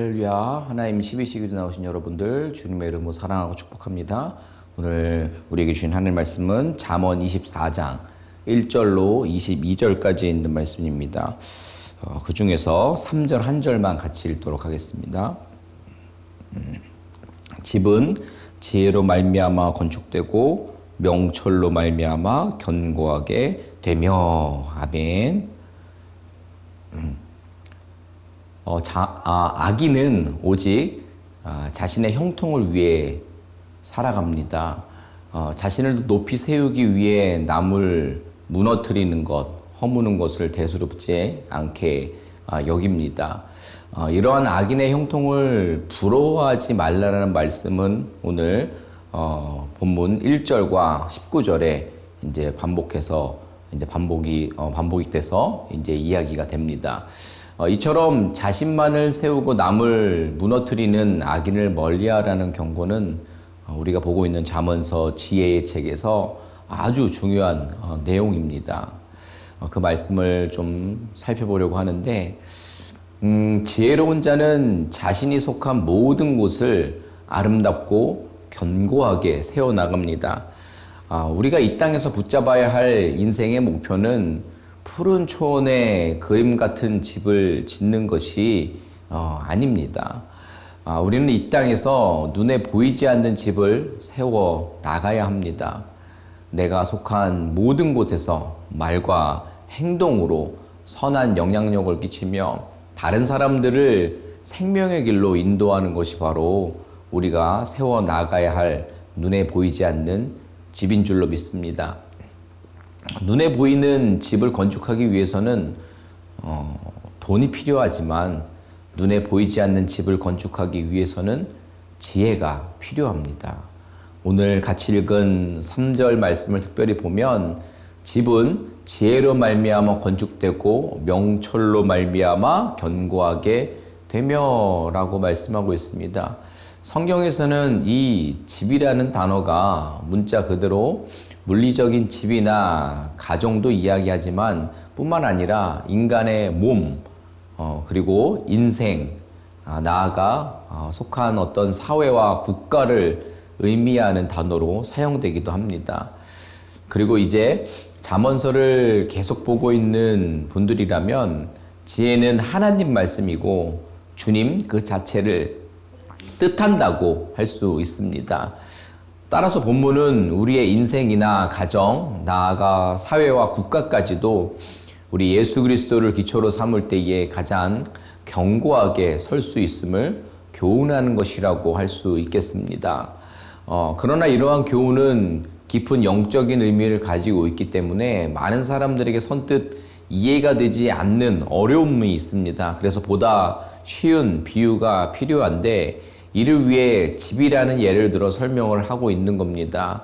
할렐루야. 하나님 12시기도 나오신 여러분들 주님의 이름으로 사랑하고 축복합니다. 오늘 우리에게 주신 하나님 말씀은 잠언 24장 1절로 22절까지 있는 말씀입니다. 그 중에서 3절 한 절만 같이 읽도록 하겠습니다. 집은 지혜로 말미암아 건축되고 명철로 말미암아 견고하게 되며. 아멘. 악인은 오직 자신의 형통을 위해 살아갑니다. 자신을 높이 세우기 위해 남을 무너뜨리는 것, 허무는 것을 대수롭지 않게 여깁니다. 이러한 악인의 형통을 부러워하지 말라는 말씀은 오늘 본문 1절과 19절에 이제 반복해서 반복이 돼서 이제 이야기가 됩니다. 이처럼 자신만을 세우고 남을 무너뜨리는 악인을 멀리하라는 경고는 우리가 보고 있는 잠언서 지혜의 책에서 아주 중요한 내용입니다. 그 말씀을 좀 살펴보려고 하는데, 지혜로운 자는 자신이 속한 모든 곳을 아름답고 견고하게 세워나갑니다. 우리가 이 땅에서 붙잡아야 할 인생의 목표는 푸른 초원에 그림 같은 집을 짓는 것이 아닙니다. 우리는 이 땅에서 눈에 보이지 않는 집을 세워 나가야 합니다. 내가 속한 모든 곳에서 말과 행동으로 선한 영향력을 끼치며 다른 사람들을 생명의 길로 인도하는 것이 바로 우리가 세워 나가야 할 눈에 보이지 않는 집인 줄로 믿습니다. 눈에 보이는 집을 건축하기 위해서는 돈이 필요하지만 눈에 보이지 않는 집을 건축하기 위해서는 지혜가 필요합니다. 오늘 같이 읽은 3절 말씀을 특별히 보면 집은 지혜로 말미암아 건축되고 명철로 말미암아 견고하게 되며 라고 말씀하고 있습니다. 성경에서는 이 집이라는 단어가 문자 그대로 물리적인 집이나 가정도 이야기하지만 뿐만 아니라 인간의 몸, 그리고 인생, 나아가 속한 어떤 사회와 국가를 의미하는 단어로 사용되기도 합니다. 그리고 이제 잠언서를 계속 보고 있는 분들이라면 지혜는 하나님 말씀이고 주님 그 자체를 뜻한다고 할 수 있습니다. 따라서 본문은 우리의 인생이나 가정, 나아가 사회와 국가까지도 우리 예수 그리스도를 기초로 삼을 때에 가장 견고하게 설 수 있음을 교훈하는 것이라고 할 수 있겠습니다. 그러나 이러한 교훈은 깊은 영적인 의미를 가지고 있기 때문에 많은 사람들에게 선뜻 이해가 되지 않는 어려움이 있습니다. 그래서 보다 쉬운 비유가 필요한데 이를 위해 집이라는 예를 들어 설명을 하고 있는 겁니다.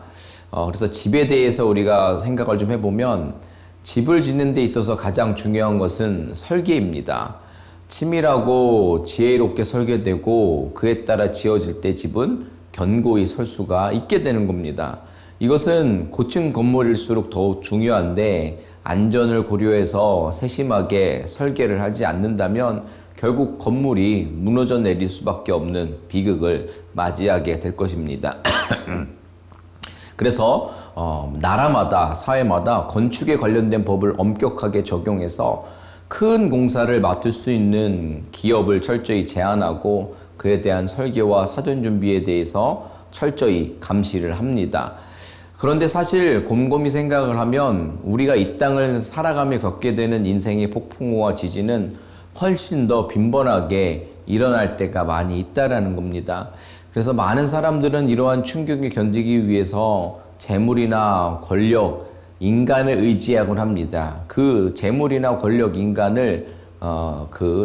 그래서 집에 대해서 우리가 생각을 좀 해보면 집을 짓는 데 있어서 가장 중요한 것은 설계입니다. 치밀하고 지혜롭게 설계되고 그에 따라 지어질 때 집은 견고히 설 수가 있게 되는 겁니다. 이것은 고층 건물일수록 더욱 중요한데 안전을 고려해서 세심하게 설계를 하지 않는다면 결국 건물이 무너져 내릴 수밖에 없는 비극을 맞이하게 될 것입니다. 그래서 나라마다 사회마다 건축에 관련된 법을 엄격하게 적용해서 큰 공사를 맡을 수 있는 기업을 철저히 제한하고 그에 대한 설계와 사전 준비에 대해서 철저히 감시를 합니다. 그런데 사실 곰곰이 생각을 하면 우리가 이 땅을 살아가며 겪게 되는 인생의 폭풍우와 지진은 훨씬 더 빈번하게 일어날 때가 많이 있다라는 겁니다. 그래서 많은 사람들은 이러한 충격을 견디기 위해서 재물이나 권력, 인간을 의지하곤 합니다. 그 재물이나 권력, 인간을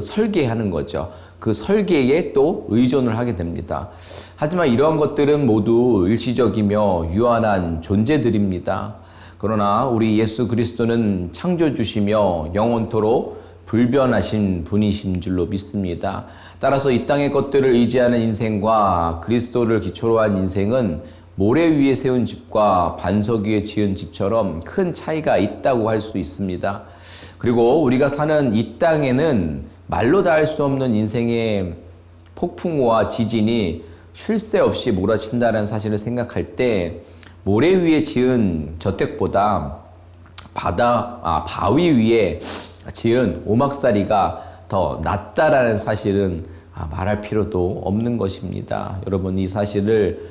설계하는 거죠. 그 설계에 또 의존을 하게 됩니다. 하지만 이러한 것들은 모두 일시적이며 유한한 존재들입니다. 그러나 우리 예수 그리스도는 창조주시며 영원토록 불변하신 분이신 줄로 믿습니다. 따라서 이 땅의 것들을 의지하는 인생과 그리스도를 기초로 한 인생은 모래 위에 세운 집과 반석 위에 지은 집처럼 큰 차이가 있다고 할 수 있습니다. 그리고 우리가 사는 이 땅에는 말로 다 할 수 없는 인생의 폭풍우와 지진이 쉴 새 없이 몰아친다는 사실을 생각할 때 모래 위에 지은 저택보다 바위 위에 지은 오막살이가 더 낫다라는 사실은 말할 필요도 없는 것입니다. 여러분 이 사실을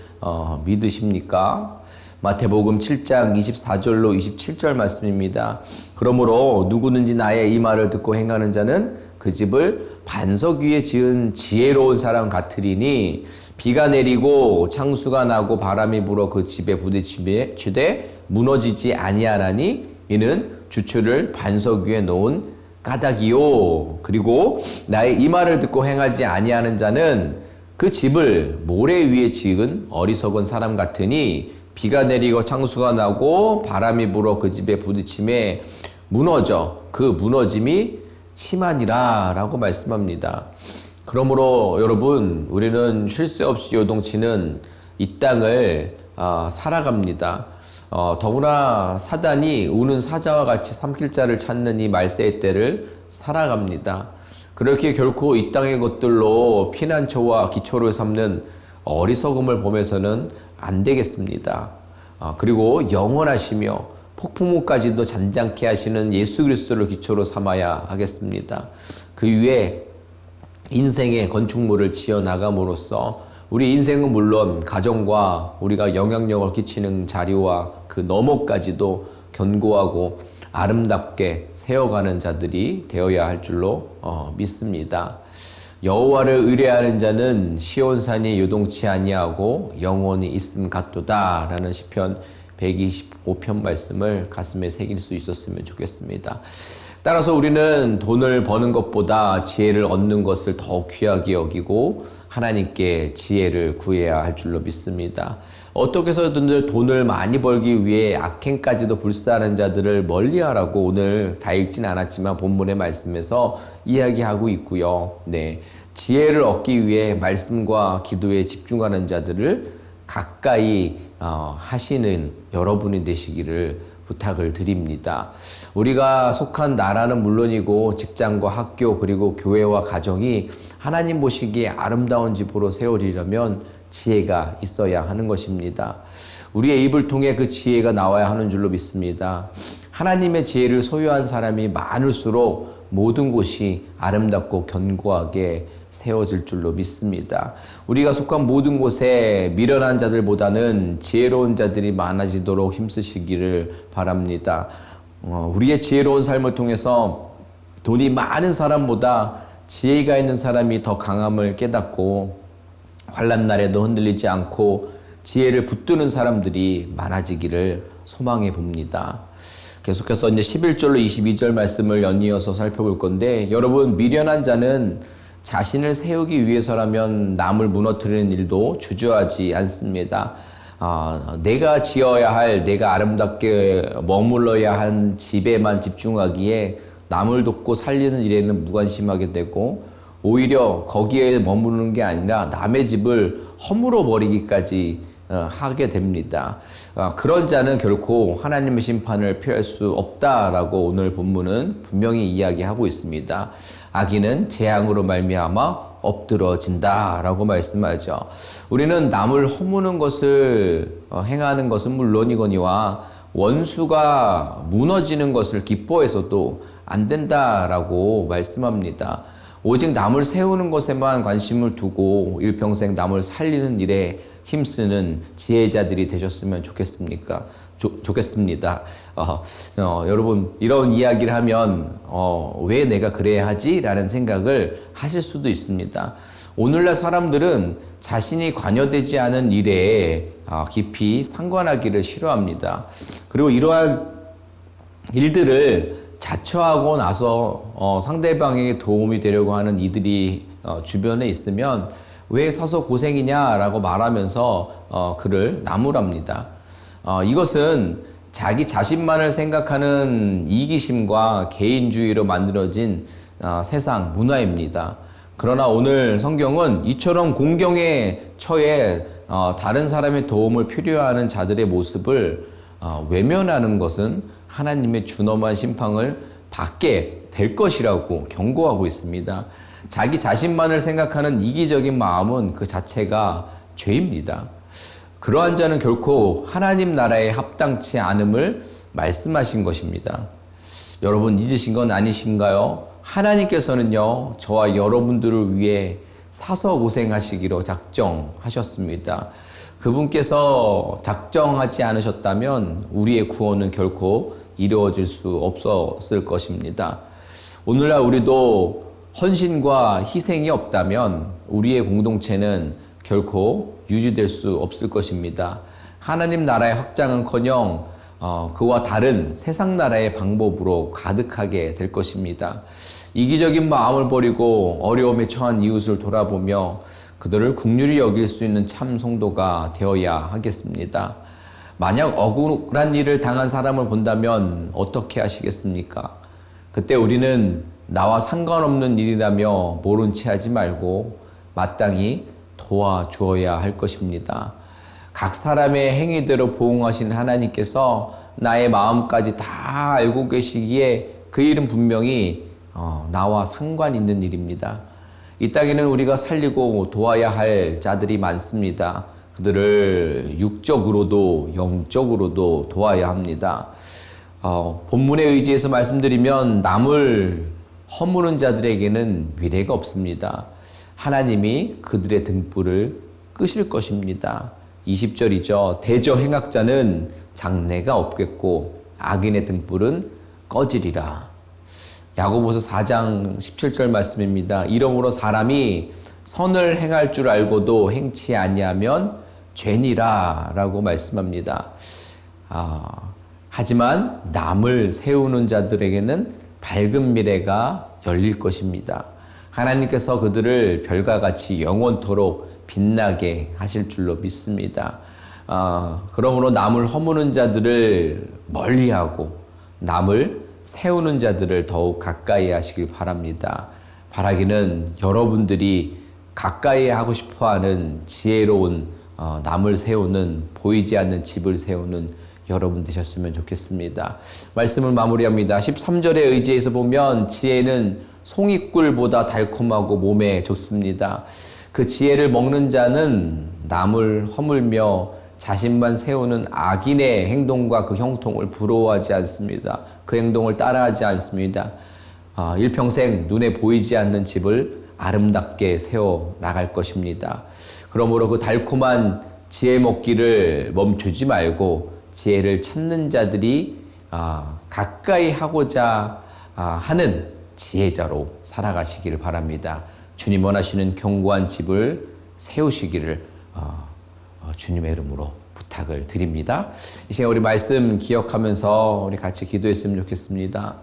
믿으십니까? 마태복음 7장 24절로 27절 말씀입니다. 그러므로 누구든지 나의 이 말을 듣고 행하는 자는 그 집을 반석 위에 지은 지혜로운 사람 같으리니 비가 내리고 창수가 나고 바람이 불어 그 집에 부딪히되 무너지지 아니하나니 이는 주추를 반석 위에 놓은 까닭이요. 그리고 나의 이 말을 듣고 행하지 아니하는 자는 그 집을 모래 위에 지은 어리석은 사람 같으니 비가 내리고 창수가 나고 바람이 불어 그 집에 부딪힘에 무너져 그 무너짐이 심하니라 라고 말씀합니다. 그러므로 여러분 우리는 쉴 새 없이 요동치는 이 땅을 살아갑니다. 더구나 사단이 우는 사자와 같이 삼킬 자를 찾는 이 말세의 때를 살아갑니다. 그렇게 결코 이 땅의 것들로 피난처와 기초를 삼는 어리석음을 보면서는 안 되겠습니다. 그리고 영원하시며 폭풍우까지도 잔잔케 하시는 예수 그리스도를 기초로 삼아야 하겠습니다. 그 위에 인생의 건축물을 지어 나감으로써 우리 인생은 물론 가정과 우리가 영향력을 끼치는 자리와 그 너머까지도 견고하고 아름답게 세워가는 자들이 되어야 할 줄로 믿습니다. 여호와를 의뢰하는 자는 시온산이 요동치 아니하고 영원히 있음 같도다 라는 시편 125편 말씀을 가슴에 새길 수 있었으면 좋겠습니다. 따라서 우리는 돈을 버는 것보다 지혜를 얻는 것을 더 귀하게 여기고 하나님께 지혜를 구해야 할 줄로 믿습니다. 어떻게 해서든 돈을 많이 벌기 위해 악행까지도 불사하는 자들을 멀리하라고 오늘 다 읽진 않았지만 본문의 말씀에서 이야기하고 있고요. 네, 지혜를 얻기 위해 말씀과 기도에 집중하는 자들을 가까이 하시는 여러분이 되시기를 부탁을 드립니다. 우리가 속한 나라는 물론이고 직장과 학교 그리고 교회와 가정이 하나님 보시기에 아름다운 집으로 세워지려면 지혜가 있어야 하는 것입니다. 우리의 입을 통해 그 지혜가 나와야 하는 줄로 믿습니다. 하나님의 지혜를 소유한 사람이 많을수록 모든 곳이 아름답고 견고하게 세워질 줄로 믿습니다. 우리가 속한 모든 곳에 미련한 자들보다는 지혜로운 자들이 많아지도록 힘쓰시기를 바랍니다. 우리의 지혜로운 삶을 통해서 돈이 많은 사람보다 지혜가 있는 사람이 더 강함을 깨닫고 환난 날에도 흔들리지 않고 지혜를 붙드는 사람들이 많아지기를 소망해 봅니다. 계속해서 이제 11절로 22절 말씀을 연이어서 살펴볼 건데, 여러분 미련한 자는 자신을 세우기 위해서라면 남을 무너뜨리는 일도 주저하지 않습니다. 내가 지어야 할, 내가 아름답게 머물러야 한 집에만 집중하기에 남을 돕고 살리는 일에는 무관심하게 되고, 오히려 거기에 머무르는 게 아니라 남의 집을 허물어 버리기까지 하게 됩니다. 그런 자는 결코 하나님의 심판을 피할 수 없다라고 오늘 본문은 분명히 이야기하고 있습니다. 악인은 재앙으로 말미암아 엎드러진다라고 말씀하죠. 우리는 남을 허무는 것을 행하는 것은 물론이거니와 원수가 무너지는 것을 기뻐해서도 안 된다라고 말씀합니다. 오직 남을 세우는 것에만 관심을 두고 일평생 남을 살리는 일에 힘쓰는 지혜자들이 되셨으면 좋겠습니까? 좋겠습니다. 여러분 이런 이야기를 하면 왜 내가 그래야 하지? 라는 생각을 하실 수도 있습니다. 오늘날 사람들은 자신이 관여되지 않은 일에 깊이 상관하기를 싫어합니다. 그리고 이러한 일들을 자처하고 나서 상대방에게 도움이 되려고 하는 이들이 주변에 있으면 왜 사서 고생이냐라고 말하면서 그를 나무랍니다. 이것은 자기 자신만을 생각하는 이기심과 개인주의로 만들어진 세상 문화입니다. 그러나 오늘 성경은 이처럼 공경에 처해 다른 사람의 도움을 필요하는 자들의 모습을 외면하는 것은 하나님의 준엄한 심판을 받게 될 것이라고 경고하고 있습니다. 자기 자신만을 생각하는 이기적인 마음은 그 자체가 죄입니다. 그러한 자는 결코 하나님 나라에 합당치 않음을 말씀하신 것입니다. 여러분 잊으신 건 아니신가요? 하나님께서는요, 저와 여러분들을 위해 사서 고생하시기로 작정하셨습니다. 그분께서 작정하지 않으셨다면 우리의 구원은 결코 이루어질 수 없었을 것입니다. 오늘날 우리도 헌신과 희생이 없다면 우리의 공동체는 결코 유지될 수 없을 것입니다. 하나님 나라의 확장은커녕 그와 다른 세상 나라의 방법으로 가득하게 될 것입니다. 이기적인 마음을 버리고 어려움에 처한 이웃을 돌아보며 그들을 긍휼히 여길 수 있는 참 성도가 되어야 하겠습니다. 만약 억울한 일을 당한 사람을 본다면 어떻게 하시겠습니까? 그때 우리는 나와 상관없는 일이라며 모른 채 하지 말고 마땅히 도와주어야 할 것입니다. 각 사람의 행위대로 보응하신 하나님께서 나의 마음까지 다 알고 계시기에 그 일은 분명히 나와 상관 있는 일입니다. 이 땅에는 우리가 살리고 도와야 할 자들이 많습니다. 그들을 육적으로도 영적으로도 도와야 합니다. 본문에 의지해서 말씀드리면 남을 허무는 자들에게는 미래가 없습니다. 하나님이 그들의 등불을 끄실 것입니다. 20절이죠. 대저 행악자는 장래가 없겠고 악인의 등불은 꺼지리라. 야고보서 4장 17절 말씀입니다. 이러므로 사람이 선을 행할 줄 알고도 행치 아니하면 죄니라 라고 말씀합니다. 하지만 남을 세우는 자들에게는 밝은 미래가 열릴 것입니다. 하나님께서 그들을 별과 같이 영원토록 빛나게 하실 줄로 믿습니다. 그러므로 남을 허무는 자들을 멀리하고 남을 세우는 자들을 더욱 가까이 하시길 바랍니다. 바라기는 여러분들이 가까이 하고 싶어하는 지혜로운 남을 세우는 보이지 않는 집을 세우는 여러분 되셨으면 좋겠습니다. 말씀을 마무리합니다. 13절에 의지해서 보면 지혜는 송이꿀보다 달콤하고 몸에 좋습니다. 그 지혜를 먹는 자는 남을 허물며 자신만 세우는 악인의 행동과 그 형통을 부러워하지 않습니다. 그 행동을 따라하지 않습니다. 일평생 눈에 보이지 않는 집을 아름답게 세워 나갈 것입니다. 그러므로 그 달콤한 지혜 먹기를 멈추지 말고 지혜를 찾는 자들이 가까이 하고자 하는 지혜자로 살아가시기를 바랍니다. 주님 원하시는 견고한 집을 세우시기를 주님의 이름으로 부탁을 드립니다. 이 시간 우리 말씀 기억하면서 우리 같이 기도했으면 좋겠습니다.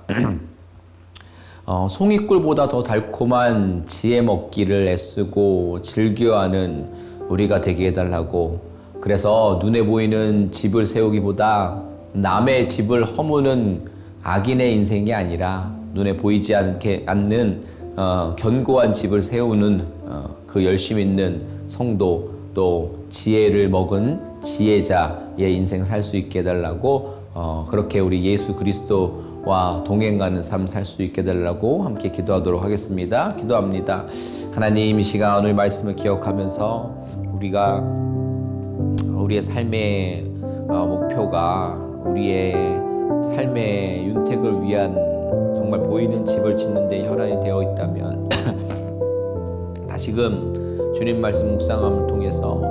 송이꿀보다 더 달콤한 지혜 먹기를 애쓰고 즐겨하는 우리가 되게 해달라고, 그래서 눈에 보이는 집을 세우기보다 남의 집을 허무는 악인의 인생이 아니라 눈에 보이지 않는 견고한 집을 세우는 그 열심 있는 성도, 또 지혜를 먹은 지혜자의 인생 살 수 있게 해달라고, 그렇게 우리 예수 그리스도와 동행가는 삶 살 수 있게 해달라고 함께 기도하도록 하겠습니다. 기도합니다. 하나님, 이 시간 오늘 말씀을 기억하면서 우리의 삶의 목표가 우리의 삶의 윤택을 위한 정말 보이는 집을 짓는 데 혈안이 되어 있다면 다시금 주님 말씀 묵상함을 통해서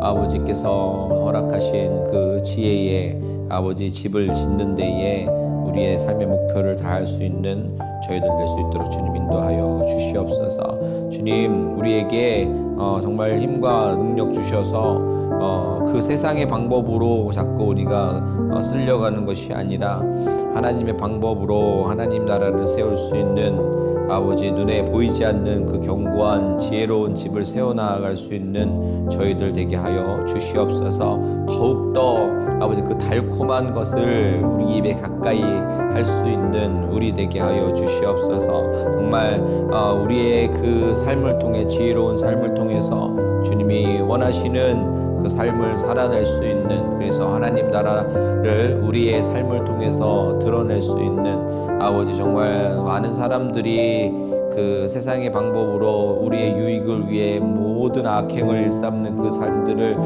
아버지께서 허락하신 그 지혜의 아버지 집을 짓는 데에 우리의 삶의 목표를 다할 수 있는 저희들 될 수 있도록 주님 인도하여 주시옵소서. 주님, 우리에게 정말 힘과 능력 주셔서 그 세상의 방법으로 자꾸 우리가 쓸려가는 것이 아니라 하나님의 방법으로 하나님 나라를 세울 수 있는 아버지 눈에 보이지 않는 그 견고한 지혜로운 집을 세워나갈 수 있는 저희들 되게 하여 주시옵소서. 더욱더 아버지 그 달콤한 것을 우리 입에 가까이 할 수 있는 우리 되게 하여 주시옵소서. 정말 우리의 그 삶을 통해 지혜로운 삶을 통해서 주님이 원하시는 그 삶을 살아낼 수 있는, 그래서 하나님 나라를 우리의 삶을 통해서 드러낼 수 있는 아버지 정말 많은 사람들이 그 세상의 방법으로 우리의 유익을 위해 모든 악행을 일삼는 그 삶들을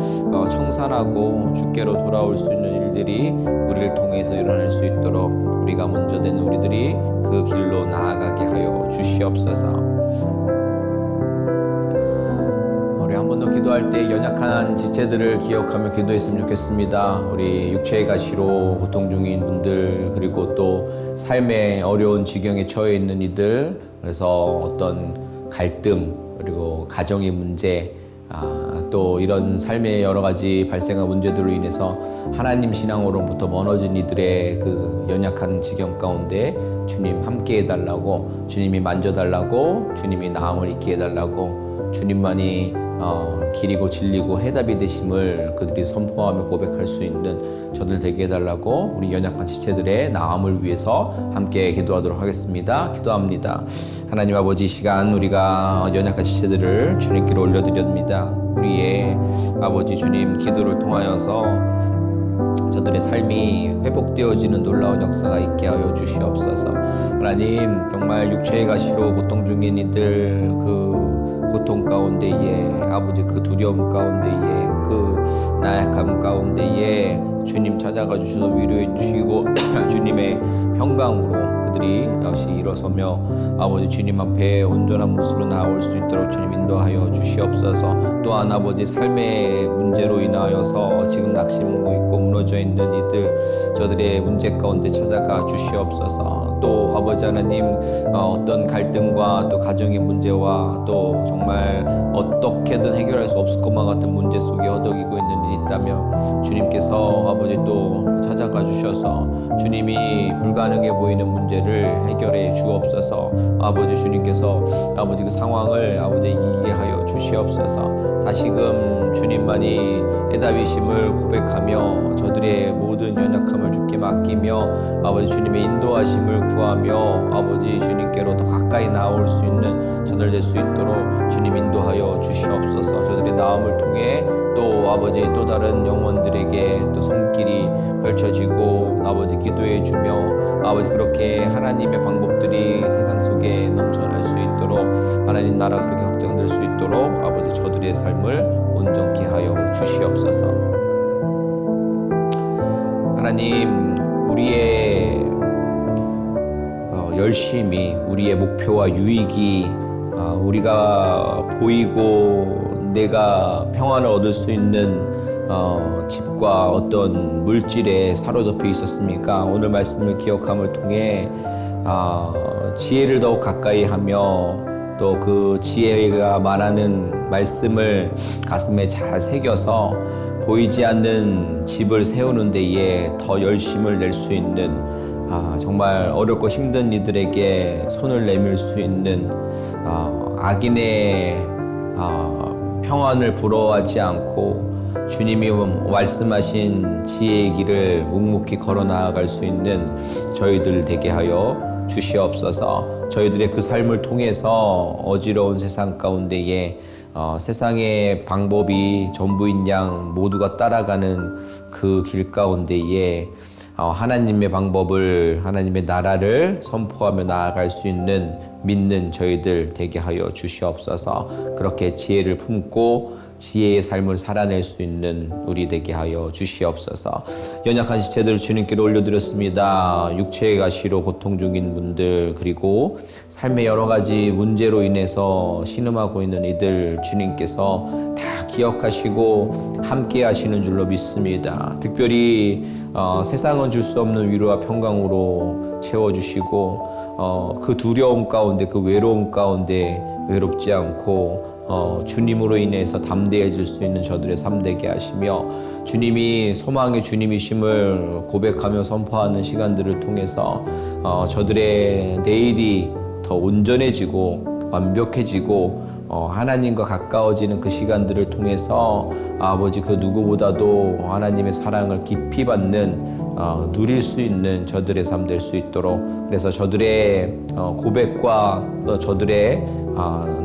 청산하고 주께로 돌아올 수 있는 일들이 우리를 통해서 일어날 수 있도록 우리가 먼저 된 우리들이 그 길로 나아가게 하여 주시옵소서. 우리 한 번 더 기도할 때 연약한 지체들을 기억하며 기도했으면 좋겠습니다. 우리 육체의 가시로 고통 중인 분들, 그리고 또 삶의 어려운 지경에 처해 있는 이들, 그래서 어떤 갈등, 그리고 가정의 문제, 또 이런 삶의 여러 가지 발생한 문제들로 인해서 하나님 신앙으로부터 멀어진 이들의 그 연약한 지경 가운데 주님 함께 해달라고, 주님이 만져달라고, 주님이 나음을 잊게 해달라고, 주님만이 길이고 진리고 해답이 되심을 그들이 선포하며 고백할 수 있는 저들 되게 해달라고 우리 연약한 지체들의 나음을 위해서 함께 기도하도록 하겠습니다. 기도합니다. 하나님 아버지, 이 시간 우리가 연약한 지체들을 주님께로 올려드립니다. 우리의 아버지 주님, 기도를 통하여서 저들의 삶이 회복되어지는 놀라운 역사가 있게 하여 주시옵소서. 하나님, 정말 육체의 가시로 고통 중인 이들, 그 고통 가운데에, 아버지 그 두려움 가운데에, 그 나약함 가운데에 주님 찾아가 주셔서 위로해 주시고 주님의 평강으로 그들이 다시 일어서며 아버지 주님 앞에 온전한 모습으로 나올 수 있도록 주님 인도하여 주시옵소서. 또한 아버지 삶의 문제로 인하여서 지금 낙심하고 있고 무너져 있는 이들, 저들의 문제 가운데 찾아가 주시옵소서. 또 아버지 하나님, 어떤 갈등과 또 가정의 문제와 또 정말 어떻게든 해결할 수 없을 것만 같은 문제 속에 허덕이고 있는 일이 있다면 주님께서 아버지 또 찾아가 주셔서 주님이 불가능해 보이는 문제를 해결해 주옵소서. 아버지 주님께서 아버지 그 상황을 아버지 이기게 하여 주시옵소서. 다시금 주님만이 해답이심을 고백하며 저들의 모든 연약함을 주께 맡기며 아버지 주님의 인도하심을 구하며 아버지 주님께로 더 가까이 나올 수 있는 저들 될 수 있도록 주님 인도하여 주시옵소서. 저들의 나음을 통해 또 아버지 또 다른 영혼들에게 또 손길이 펼쳐지고 아버지 기도해 주며 아버지 그렇게 하나님의 방법들이 세상 속에 넘쳐날 수 있도록, 하나님 나라가 그렇게 확장될 수 있도록 아버지 저들의 삶을 온전케 하여 주시옵소서. 하나님, 우리의 열심이, 우리의 목표와 유익이 우리가 보이고 내가 평안을 얻을 수 있는 집과 어떤 물질에 사로잡혀 있었습니까? 오늘 말씀을 기억함을 통해 지혜를 더욱 가까이 하며 또 그 지혜가 말하는 말씀을 가슴에 잘 새겨서 보이지 않는 집을 세우는 데에 더 열심을 낼 수 있는, 정말 어렵고 힘든 이들에게 손을 내밀 수 있는, 악인의 평안을 부러워하지 않고 주님이 말씀하신 지혜의 길을 묵묵히 걸어 나아갈 수 있는 저희들 되게 하여 주시옵소서. 저희들의 그 삶을 통해서 어지러운 세상 가운데에 세상의 방법이 전부인 양 모두가 따라가는 그 길 가운데에 하나님의 방법을, 하나님의 나라를 선포하며 나아갈 수 있는 믿는 저희들 되게 하여 주시옵소서. 그렇게 지혜를 품고 지혜의 삶을 살아낼 수 있는 우리 되게 하여 주시옵소서. 연약한 지체들을 주님께로 올려드렸습니다. 육체의 가시로 고통 중인 분들, 그리고 삶의 여러 가지 문제로 인해서 신음하고 있는 이들 주님께서 다 기억하시고 함께 하시는 줄로 믿습니다. 특별히 세상은 줄 수 없는 위로와 평강으로 채워주시고 그 두려움 가운데, 그 외로움 가운데 외롭지 않고 주님으로 인해서 담대해질 수 있는 저들의 삶 되게 하시며, 주님이 소망의 주님이심을 고백하며 선포하는 시간들을 통해서 저들의 내일이 더 온전해지고 완벽해지고 하나님과 가까워지는 그 시간들을 통해서 아버지 그 누구보다도 하나님의 사랑을 깊이 받는 누릴 수 있는 저들의 삶 될 수 있도록, 그래서 저들의 고백과 또 저들의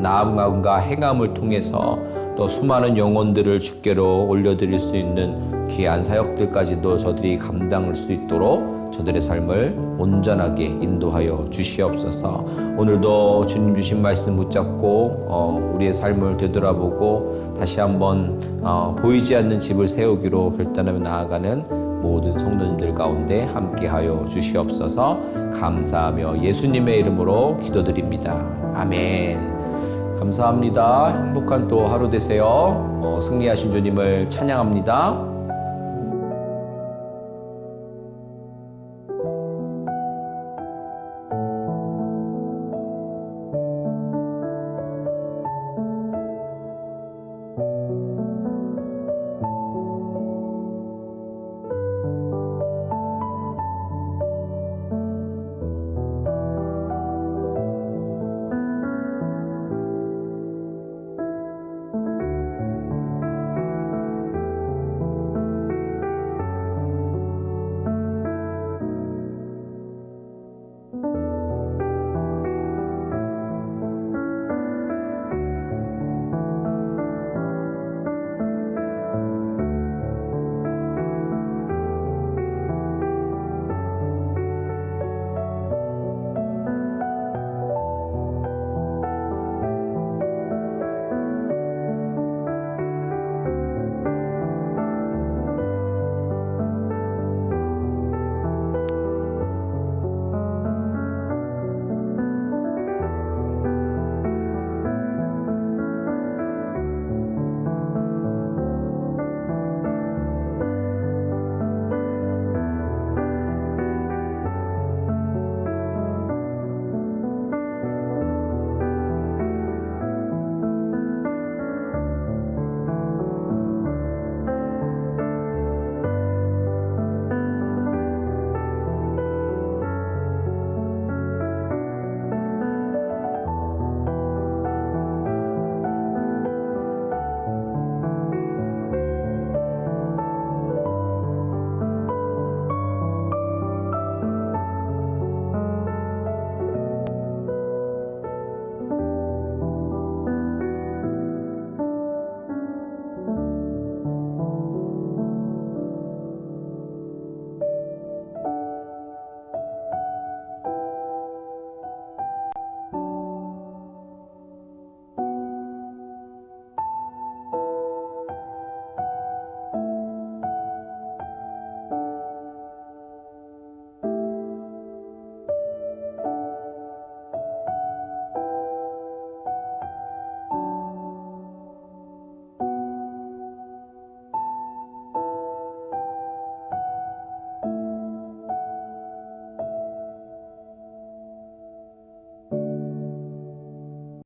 나음과 행함을 통해서 또 또 수많은 영혼들을 주께로 올려드릴 수 있는 귀한 사역들까지도 저들이 감당할 수 있도록 저들의 삶을 온전하게 인도하여 주시옵소서. 오늘도 주님 주신 말씀 붙잡고 우리의 삶을 되돌아보고 다시 한번 보이지 않는 집을 세우기로 결단하며 나아가는 모든 성도님들 가운데 함께하여 주시옵소서. 감사하며 예수님의 이름으로 기도드립니다. 아멘. 감사합니다. 행복한 또 하루 되세요. 승리하신 주님을 찬양합니다.